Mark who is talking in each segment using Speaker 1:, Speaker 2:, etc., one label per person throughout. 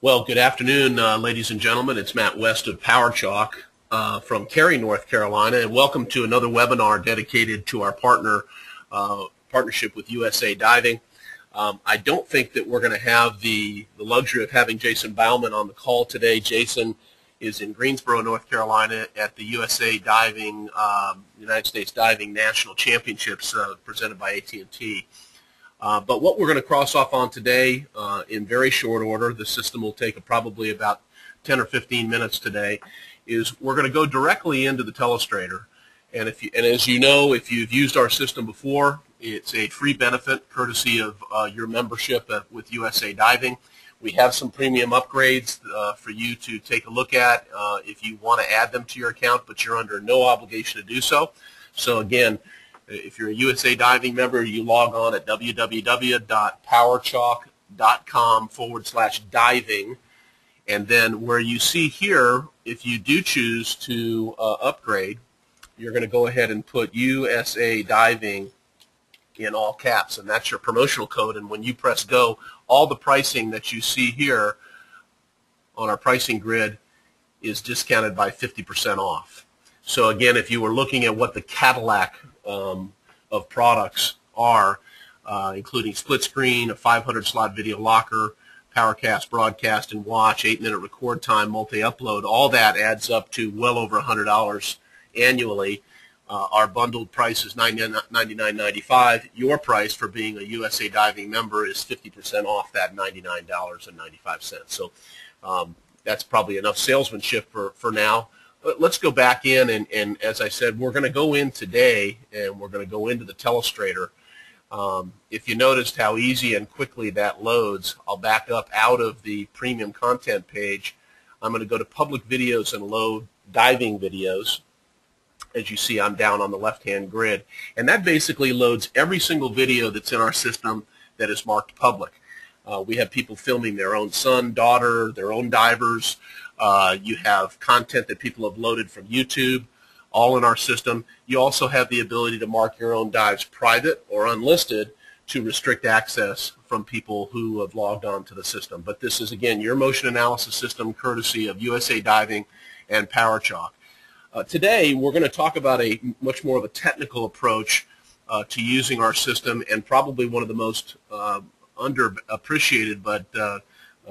Speaker 1: Well, good afternoon, ladies and gentlemen. It's Matt West of PowerChalk from Cary, North Carolina, and welcome to another webinar dedicated to our partnership with USA Diving. I don't think that we're going to have the luxury of having Jason Baumann on the call today. Jason is in Greensboro, North Carolina at the USA Diving, United States Diving National Championships presented by AT&T. But what we're going to cross off on today in very short order, the system will take probably about 10 or 15 minutes today, is we're going to go directly into the telestrator. And as you know, if you've used our system before, it's a free benefit courtesy of your membership with USA Diving. We have some premium upgrades for you to take a look at if you want to add them to your account, but you're under no obligation to do so. So again, if you're a USA Diving member, you log on at www.powerchalk.com/diving, and then where you see here, if you do choose to upgrade, you're going to go ahead and put USA Diving in all caps, and that's your promotional code. And when you press go, all the pricing that you see here on our pricing grid is discounted by 50% off. So again, if you were looking at what the Cadillac of products are, including split screen, a 500-slot video locker, PowerCast, broadcast and watch, 8-minute record time, multi-upload, all that adds up to well over $100 annually. Our bundled price is $99.95. Your price for being a USA Diving member is 50% off that $99.95. So that's probably enough salesmanship for now. But let's go back in, and as I said, we're going to go in today, and we're going to go into the telestrator. If you noticed how easy and quickly that loads, I'll back up out of the premium content page. I'm going to go to public videos and load diving videos. As you see, I'm down on the left-hand grid, and that basically loads every single video that's in our system that is marked public. We have people filming their own son, daughter, their own divers. You have content that people have loaded from YouTube, all in our system. You also have the ability to mark your own dives private or unlisted to restrict access from people who have logged on to the system. But this is, again, your motion analysis system courtesy of USA Diving and PowerChalk. Today, we're going to talk about a much more of a technical approach to using our system, and probably one of the most underappreciated, but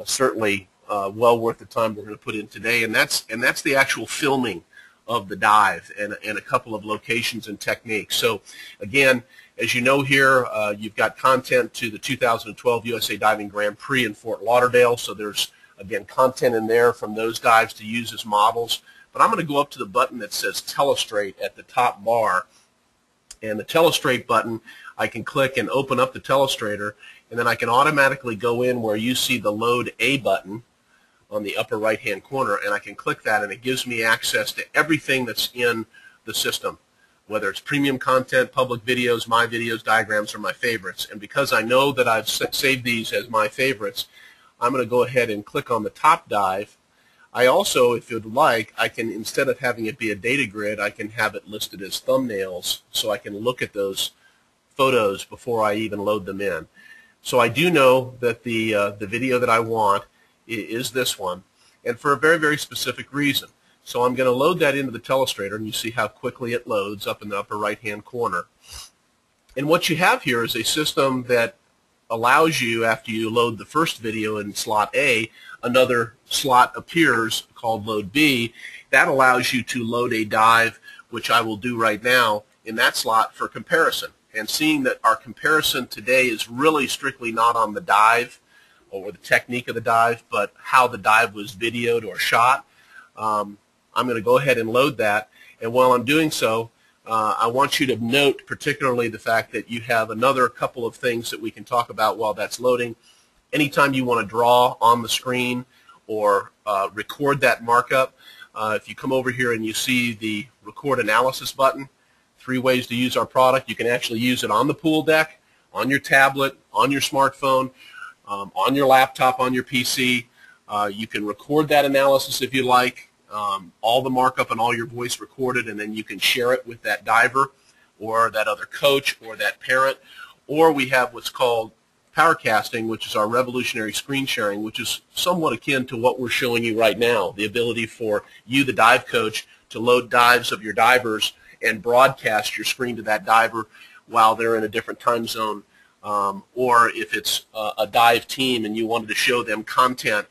Speaker 1: certainly well worth the time we're going to put in today, and that's the actual filming of the dive and a couple of locations and techniques. So again, as you know here, you've got content to the 2012 USA Diving Grand Prix in Fort Lauderdale, so there's, again, content in there from those dives to use as models. But I'm going to go up to the button that says Telestrate at the top bar, and the Telestrate button, I can click and open up the telestrator, and then I can automatically go in where you see the Load A button on the upper right-hand corner, and I can click that, and it gives me access to everything that's in the system, whether it's premium content, public videos, my videos, diagrams, or my favorites. And because I know that I've saved these as my favorites, I'm going to go ahead and click on the top dive. I also, if you'd like, I can, instead of having it be a data grid, I can have it listed as thumbnails so I can look at those photos before I even load them in. So I do know that the video that I want is this one, and for a very, very specific reason. So I'm going to load that into the telestrator, and you see how quickly it loads up in the upper right-hand corner. And what you have here is a system that allows you, after you load the first video in slot A, another slot appears called Load B. That allows you to load a dive, which I will do right now, in that slot for comparison. And seeing that our comparison today is really strictly not on the dive or the technique of the dive, but how the dive was videoed or shot, I'm going to go ahead and load that. And while I'm doing so, I want you to note particularly the fact that you have another couple of things that we can talk about while that's loading. Anytime you want to draw on the screen or record that markup, if you come over here and you see the Record Analysis button, 3 ways to use our product. You can actually use it on the pool deck, on your tablet, on your smartphone, on your laptop, on your PC. You can record that analysis if you like, all the markup and all your voice recorded, and then you can share it with that diver or that other coach or that parent. Or we have what's called PowerCasting, which is our revolutionary screen sharing, which is somewhat akin to what we're showing you right now, the ability for you, the dive coach, to load dives of your divers and broadcast your screen to that diver while they're in a different time zone. Or if it's a dive team and you wanted to show them content,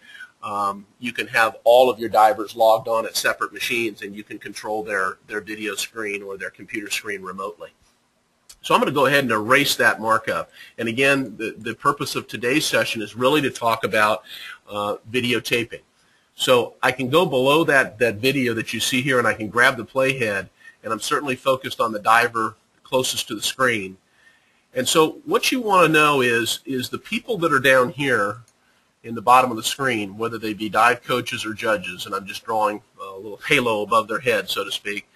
Speaker 1: you can have all of your divers logged on at separate machines, and you can control their video screen or their computer screen remotely. So I'm going to go ahead and erase that markup. And again, the purpose of today's session is really to talk about videotaping. So I can go below that video that you see here, and I can grab the playhead, and I'm certainly focused on the diver closest to the screen. And so what you want to know is the people that are down here in the bottom of the screen, whether they be dive coaches or judges, and I'm just drawing a little halo above their head, so to speak,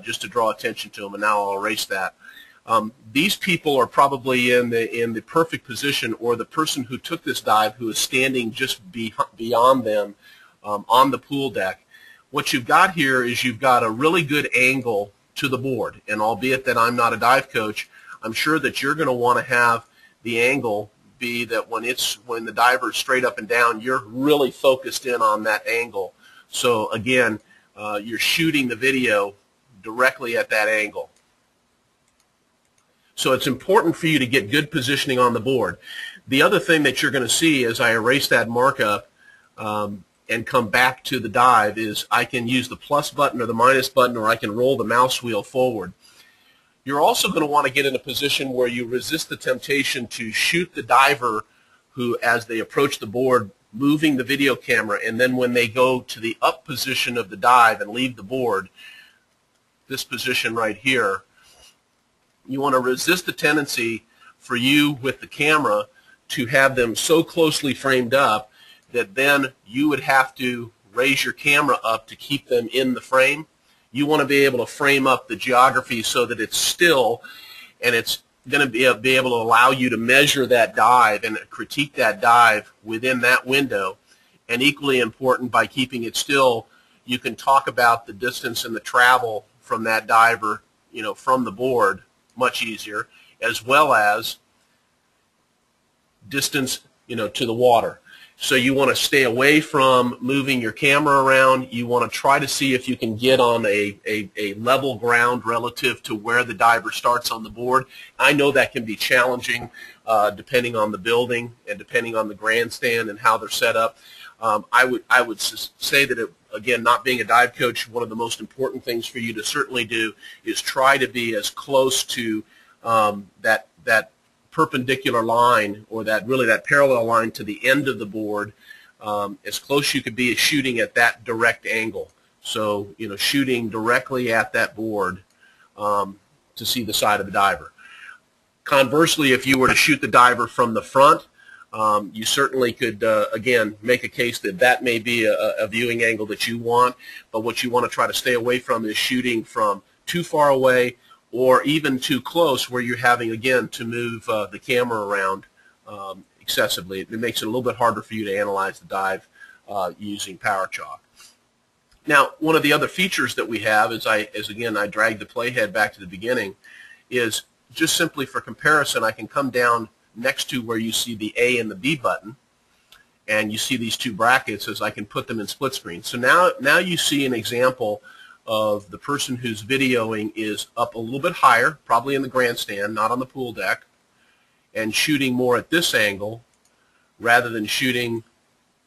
Speaker 1: just to draw attention to them, and now I'll erase that. These people are probably in the perfect position, or the person who took this dive who is standing just beyond them on the pool deck. What you've got here is you've got a really good angle to the board, and albeit that I'm not a dive coach, I'm sure that you're going to want to have the angle be that when the diver is straight up and down, you're really focused in on that angle. So again, you're shooting the video directly at that angle. So it's important for you to get good positioning on the board. The other thing that you're going to see as I erase that markup and come back to the dive is I can use the plus button or the minus button, or I can roll the mouse wheel forward. You're also going to want to get in a position where you resist the temptation to shoot the diver who, as they approach the board, moving the video camera, and then when they go to the up position of the dive and leave the board, this position right here, you want to resist the tendency for you with the camera to have them so closely framed up that then you would have to raise your camera up to keep them in the frame. You want to be able to frame up the geography so that it's still, and it's going to be able to allow you to measure that dive and critique that dive within that window. And equally important, by keeping it still, you can talk about the distance and the travel from that diver, from the board, much easier, as well as distance, to the water. So you want to stay away from moving your camera around. You want to try to see if you can get on a level ground relative to where the diver starts on the board. I know that can be challenging depending on the building and depending on the grandstand and how they're set up. I would say that, again, not being a dive coach, one of the most important things for you to certainly do is try to be as close to that perpendicular line, or that parallel line to the end of the board, as close you could be as shooting at that direct angle. So, shooting directly at that board to see the side of the diver. Conversely, if you were to shoot the diver from the front, you certainly could, again, make a case that may be a viewing angle that you want, but what you want to try to stay away from is shooting from too far away or even too close, where you're having, again, to move the camera around excessively. It makes it a little bit harder for you to analyze the dive using PowerChalk. Now, one of the other features that we have, as again I drag the playhead back to the beginning, is just simply for comparison, I can come down next to where you see the A and the B button, and you see these two brackets, as I can put them in split screen. So now you see an example of the person who's videoing is up a little bit higher, probably in the grandstand, not on the pool deck, and shooting more at this angle rather than shooting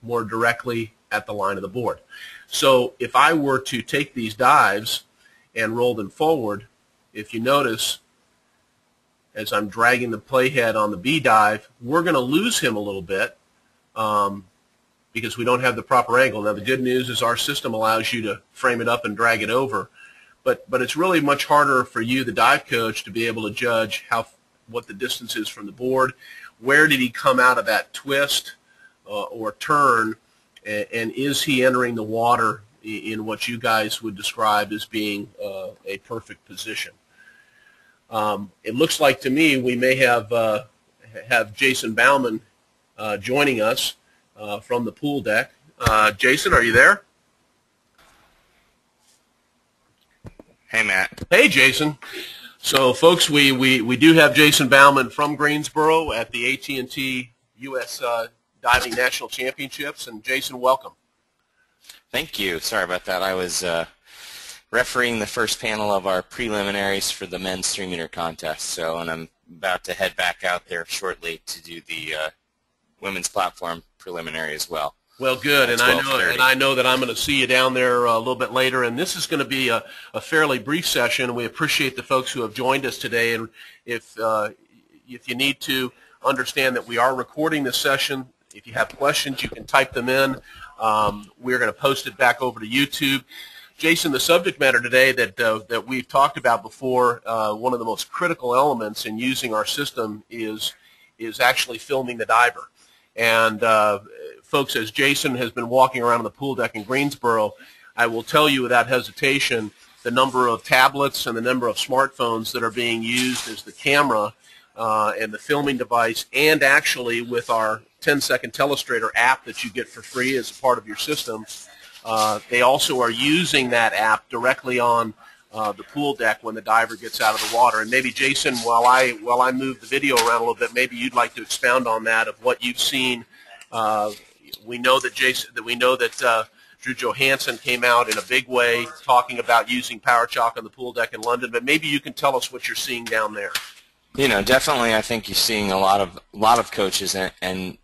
Speaker 1: more directly at the line of the board. So if I were to take these dives and roll them forward, if you notice, as I'm dragging the playhead on the B dive, we're going to lose him a little bit because we don't have the proper angle. Now, the good news is our system allows you to frame it up and drag it over, but it's really much harder for you, the dive coach, to be able to judge what the distance is from the board, where did he come out of that twist or turn, and is he entering the water in what you guys would describe as being a perfect position. It looks like to me we may have Jason Baumann joining us from the pool deck. Jason, are you there?
Speaker 2: Hey, Matt.
Speaker 1: Hey, Jason. So, folks, we do have Jason Baumann from Greensboro at the AT&T U.S. Diving National Championships. And, Jason, welcome.
Speaker 2: Thank you. Sorry about that. I was refereeing the first panel of our preliminaries for the men's 3-meter contest. And I'm about to head back out there shortly to do the women's platform preliminary as well.
Speaker 1: Well, good, and I know that I'm going to see you down there a little bit later, and this is going to be a fairly brief session. We appreciate the folks who have joined us today, and if you need to understand that we are recording this session, if you have questions, you can type them in. We're going to post it back over to YouTube. Jason, the subject matter today that we've talked about before, one of the most critical elements in using our system is actually filming the diver. And folks, as Jason has been walking around on the pool deck in Greensboro, I will tell you without hesitation the number of tablets and the number of smartphones that are being used as the camera and the filming device, and actually with our 10-second telestrator app that you get for free as a part of your system. They also are using that app directly on the pool deck when the diver gets out of the water. And maybe, Jason, while I move the video around a little bit, maybe you'd like to expound on that of what you've seen. We know that Drew Johansson came out in a big way talking about using PowerChalk on the pool deck in London, but maybe you can tell us what you're seeing down there.
Speaker 2: You know, definitely, I think you're seeing a lot of coaches and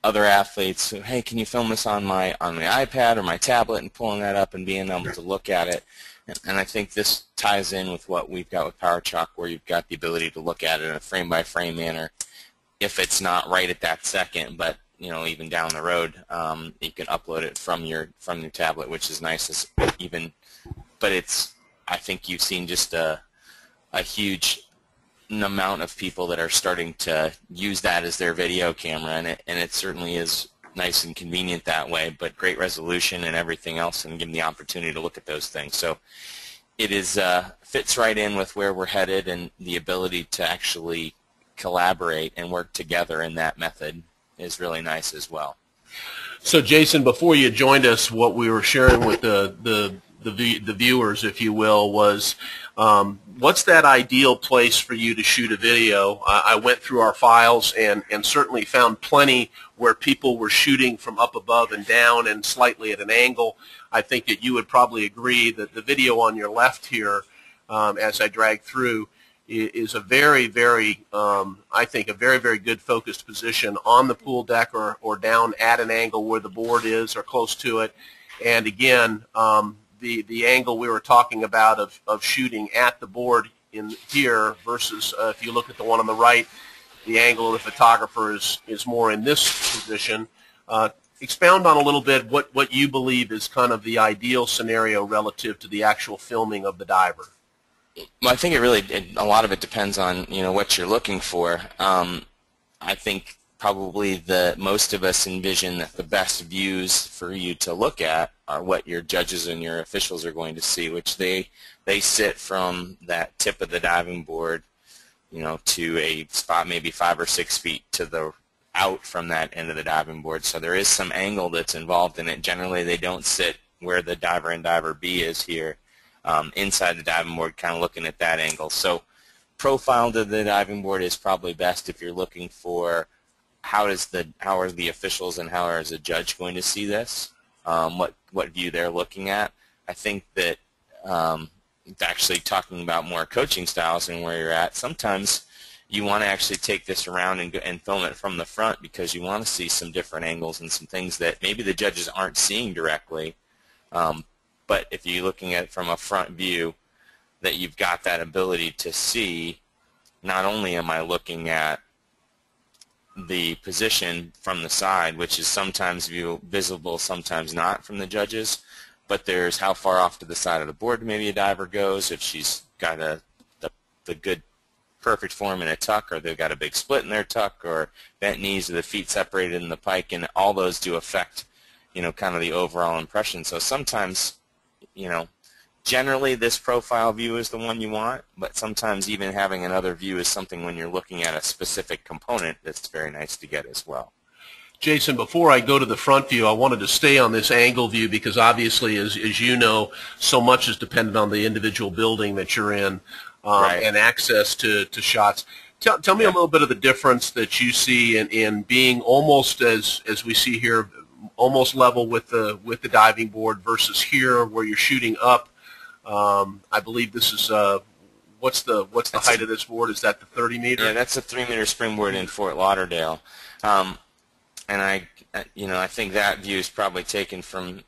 Speaker 2: other athletes who, hey, can you film this on my iPad or my tablet, and pulling that up and being able to look at it. And I think this ties in with what we've got with PowerChalk, where you've got the ability to look at it in a frame-by-frame manner. If it's not right at that second, but even down the road, you can upload it from your tablet, which is nice. But I think you've seen just a huge amount of people that are starting to use that as their video camera, and it certainly is nice and convenient that way, but great resolution and everything else, and give them the opportunity to look at those things. So it fits right in with where we're headed, and the ability to actually collaborate and work together in that method is really nice as well.
Speaker 1: So, Jason, before you joined us, what we were sharing with the viewers, if you will, was what's that ideal place for you to shoot a video? I went through our files and certainly found plenty where people were shooting from up above and down and slightly at an angle. I think that you would probably agree that the video on your left here, as I drag through, is a very, very, I think, a very, very good focused position on the pool deck or down at an angle where the board is or close to it. And again, the angle we were talking about of shooting at the board in here versus if you look at the one on the right, the angle of the photographer is more in this position. Expound on a little bit what you believe is kind of the ideal scenario relative to the actual filming of the diver.
Speaker 2: Well, I think a lot of it depends on what you're looking for. I think probably most of us envision that the best views for you to look at are what your judges and your officials are going to see, which they sit from that tip of the diving board, to a spot maybe 5 or 6 feet to the out from that end of the diving board. So there is some angle that's involved in it. Generally, they don't sit where the diver and diver B is here, inside the diving board, kind of looking at that angle. So profile to the diving board is probably best if you're looking for how are the officials and how is the judge going to see this, what view they're looking at. I think that actually talking about more coaching styles and where you're at, sometimes you want to actually take this around and film it from the front, because you want to see some different angles and some things that maybe the judges aren't seeing directly. But if you're looking at it from a front view, that you've got that ability to see, not only am I looking at the position from the side, which is sometimes visible, sometimes not from the judges, but there's how far off to the side of the board maybe a diver goes, if she's got the good perfect form in a tuck, or they've got a big split in their tuck, or bent knees, or the feet separated in the pike, and all those do affect kind of the overall impression. So sometimes generally this profile view is the one you want, but sometimes even having another view is something when you're looking at a specific component that's very nice to get as well.
Speaker 1: Jason, before I go to the front view, I wanted to stay on this angle view because obviously, as you know, so much is dependent on the individual building that you're in.
Speaker 2: Right.
Speaker 1: and access to shots. Tell me a
Speaker 2: Yeah.
Speaker 1: little bit of the difference that you see in being almost as we see here, almost level with the diving board versus here where you're shooting up. I believe this is what's the
Speaker 2: That's
Speaker 1: height
Speaker 2: a
Speaker 1: of this board? Is that the 30
Speaker 2: Yeah,
Speaker 1: meter?
Speaker 2: that's a 3-meter springboard in Fort Lauderdale, and I think that view is probably taken from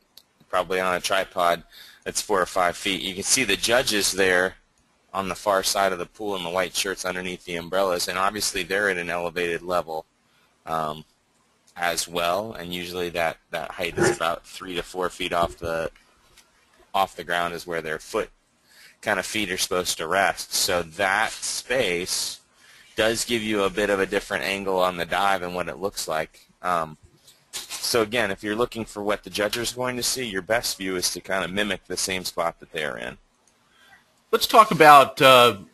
Speaker 2: probably on a tripod that's 4 or 5 feet. You can see the judges there on the far side of the pool in the white shirts underneath the umbrellas, and obviously they're at an elevated level as well. And usually that height is about 3 to 4 feet off the ground is where their feet are supposed to rest. So that space does give you a bit of a different angle on the dive and what it looks like. So again, if you're looking for what the judges are going to see, your best view is to kind of mimic the same spot that they're in.
Speaker 1: Let's talk about a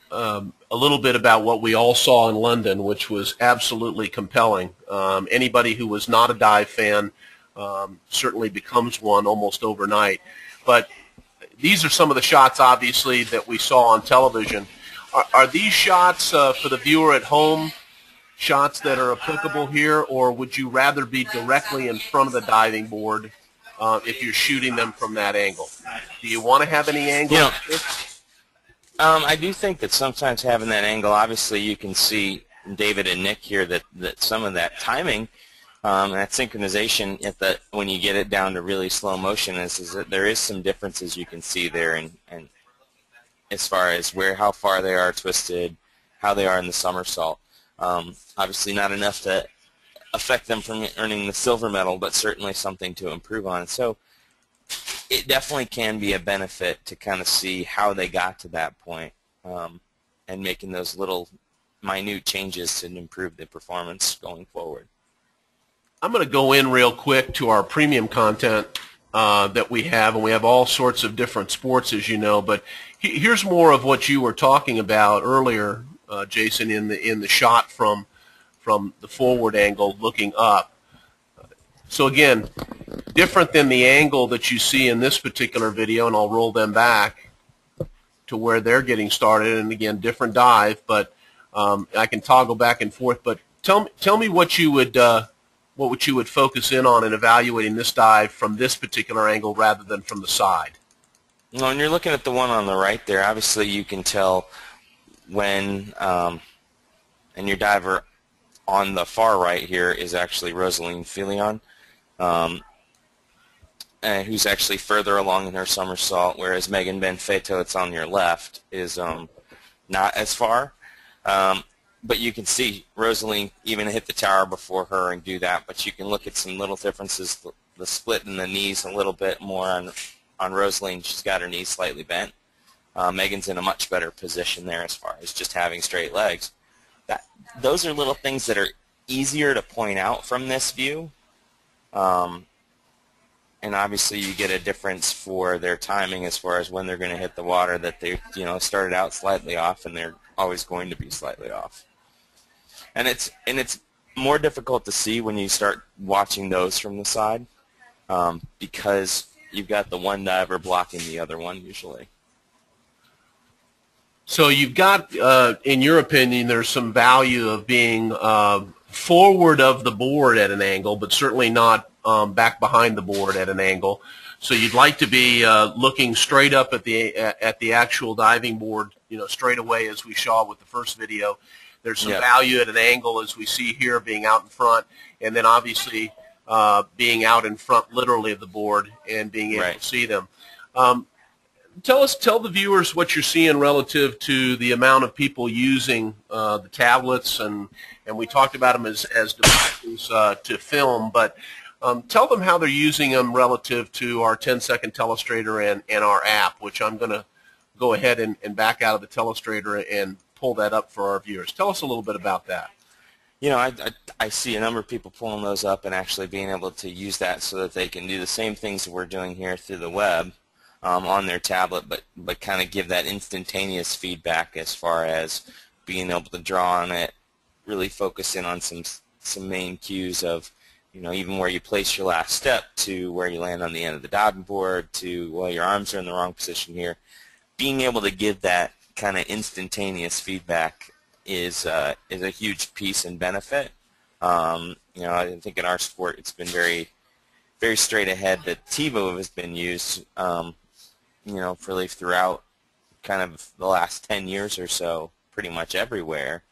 Speaker 1: little bit about what we all saw in London, which was absolutely compelling. Anybody who was not a dive fan certainly becomes one almost overnight. But these are some of the shots, obviously, that we saw on television. Are these shots for the viewer at home shots that are applicable here, or would you rather be directly in front of the diving board if you're shooting them from that angle? Do you want to have any angle?
Speaker 2: I do think that sometimes having that angle, obviously you can see David and Nick here that some of that timing, that synchronization when you get it down to really slow motion is that there is some differences you can see there, and as far as how far they are twisted, how they are in the somersault. Obviously not enough to affect them from earning the silver medal, but certainly something to improve on. So it definitely can be a benefit to kind of see how they got to that point, and making those little minute changes to improve the performance going forward.
Speaker 1: I'm going to go in real quick to our premium content that we have, and we have all sorts of different sports, as you know, but here's more of what you were talking about earlier, Jason, in the shot from the forward angle looking up. So again, different than the angle that you see in this particular video, and I'll roll them back to where they're getting started, and again, different dive, but I can toggle back and forth. But tell me what you would focus in on in evaluating this dive from this particular angle rather than from the side.
Speaker 2: Well, when you're looking at the one on the right there, obviously you can tell when, and your diver on the far right here is actually Rosaline Filion, who's actually further along in her somersault, whereas Megan Benfeto, it's on your left, is not as far. But you can see Rosaline even hit the tower before her and do that, but you can look at some little differences, the split in the knees a little bit more on Rosaline. She's got her knees slightly bent. Megan's in a much better position there as far as just having straight legs. Those are little things that are easier to point out from this view. And obviously you get a difference for their timing as far as when they're going to hit the water, that they started out slightly off and they're always going to be slightly off. And it's more difficult to see when you start watching those from the side, because you've got the one diver blocking the other one usually.
Speaker 1: So you've got, in your opinion, there's some value of being forward of the board at an angle, but certainly not back behind the board at an angle. So you'd like to be looking straight up at the actual diving board, straight away, as we saw with the first video. There's some value at an angle, as we see here, being out in front, and then obviously being out in front literally of the board and being able to see them. Tell the viewers what you're seeing relative to the amount of people using the tablets, and we talked about them as devices to film, but tell them how they're using them relative to our 10-second telestrator and our app, which I'm going to go ahead and back out of the telestrator and pull that up for our viewers. Tell us a little bit about that.
Speaker 2: I see a number of people pulling those up and actually being able to use that so that they can do the same things that we're doing here through the web on their tablet, but kind of give that instantaneous feedback as far as being able to draw on it, really focus in on some main cues of, even where you place your last step to where you land on the end of the diving board to, well, your arms are in the wrong position here. Being able to give that kind of instantaneous feedback is a huge piece and benefit. I think in our sport it's been very straight ahead. The T-Move has been used, really throughout kind of the last 10 years or so, pretty much everywhere,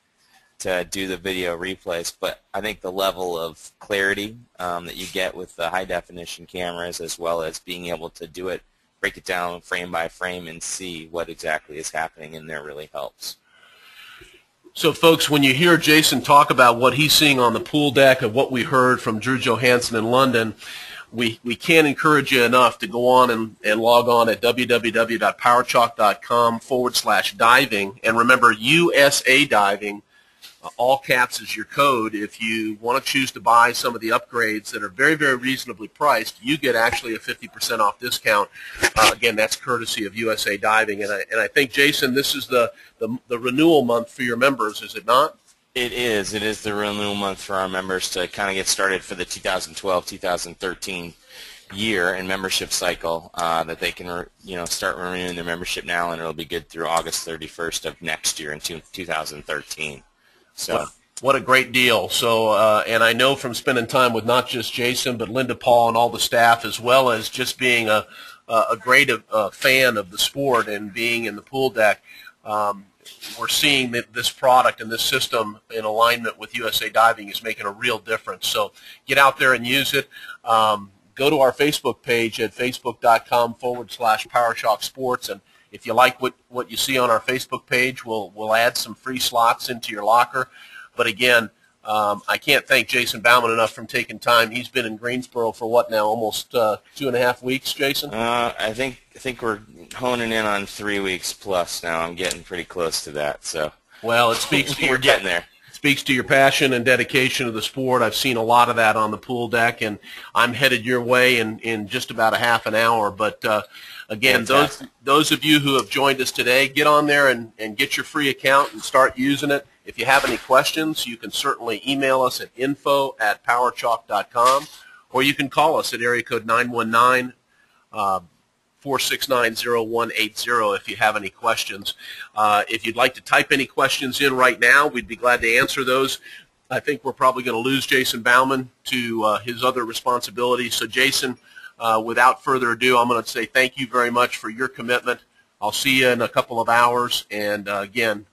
Speaker 2: to do the video replays. But I think the level of clarity that you get with the high-definition cameras, as well as being able to do it, break it down frame by frame and see what exactly is happening in there, really helps.
Speaker 1: So, folks, when you hear Jason talk about what he's seeing on the pool deck and what we heard from Drew Johansson in London, we can't encourage you enough to go on and log on at www.powerchalk.com/diving. And remember, USA Diving, all caps is your code. If you want to choose to buy some of the upgrades that are very, very reasonably priced, you get actually a 50% off discount. Again, that's courtesy of USA Diving. And I think, Jason, this is the renewal month for your members, is it not?
Speaker 2: It is. It is the renewal month for our members to kind of get started for the 2012-2013 year and membership cycle, that they can start renewing their membership now, and it'll be good through August 31st of next year in 2013. So
Speaker 1: what a great deal. So and I know from spending time with not just Jason but Linda, Paul, and all the staff, as well as just being a great fan of the sport and being in the pool deck, we're seeing that this product and this system in alignment with USA Diving is making a real difference. So get out there and use it. Go to our Facebook page at facebook.com/PowerChalk Sports, and if you like what you see on our Facebook page, we'll add some free slots into your locker. But again, I can't thank Jason Baumann enough for taking time. He's been in Greensboro for what now, almost 2.5 weeks, Jason?
Speaker 2: I think we're honing in on 3 weeks plus now. I'm getting pretty close to that. So
Speaker 1: well, it speaks to
Speaker 2: we're getting there.
Speaker 1: It speaks to your passion and dedication to the sport. I've seen a lot of that on the pool deck, and I'm headed your way in just about a half an hour. But again, those of you who have joined us today, get on there and get your free account and start using it. If you have any questions, you can certainly email us at info@powerchalk.com, or you can call us at area code 919-469-0180 if you have any questions. If you'd like to type any questions in right now, we'd be glad to answer those. I think we're probably going to lose Jason Baumann to his other responsibilities. So, Jason, without further ado, I'm going to say thank you very much for your commitment. I'll see you in a couple of hours. And again,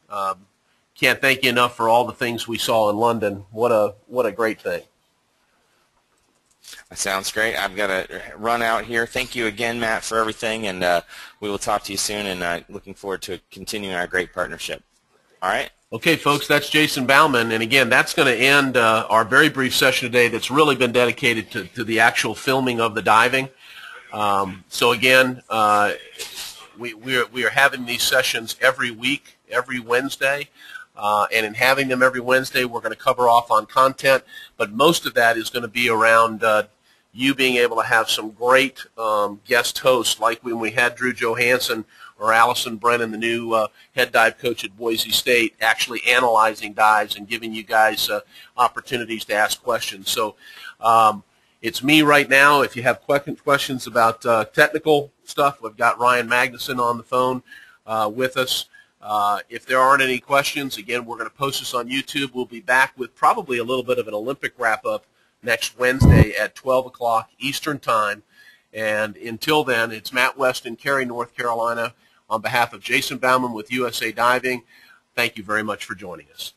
Speaker 1: can't thank you enough for all the things we saw in London. What a great thing.
Speaker 2: That sounds great. I've got to run out here. Thank you again, Matt, for everything, and we will talk to you soon, and looking forward to continuing our great partnership. All right?
Speaker 1: Okay, folks, that's Jason Baumann, and again, that's going to end our very brief session today that's really been dedicated to the actual filming of the diving. So again, we are having these sessions every week, every Wednesday. And in having them every Wednesday, we're going to cover off on content, but most of that is going to be around you being able to have some great guest hosts, like when we had Drew Johansson or Allison Brennan, the new head dive coach at Boise State, actually analyzing dives and giving you guys opportunities to ask questions. So it's me right now. If you have questions about technical stuff, we've got Ryan Magnuson on the phone with us. If there aren't any questions, again, we're going to post this on YouTube. We'll be back with probably a little bit of an Olympic wrap-up next Wednesday at 12 o'clock Eastern Time. And until then, it's Matt West in Cary, North Carolina. On behalf of Jason Baumann with USA Diving, thank you very much for joining us.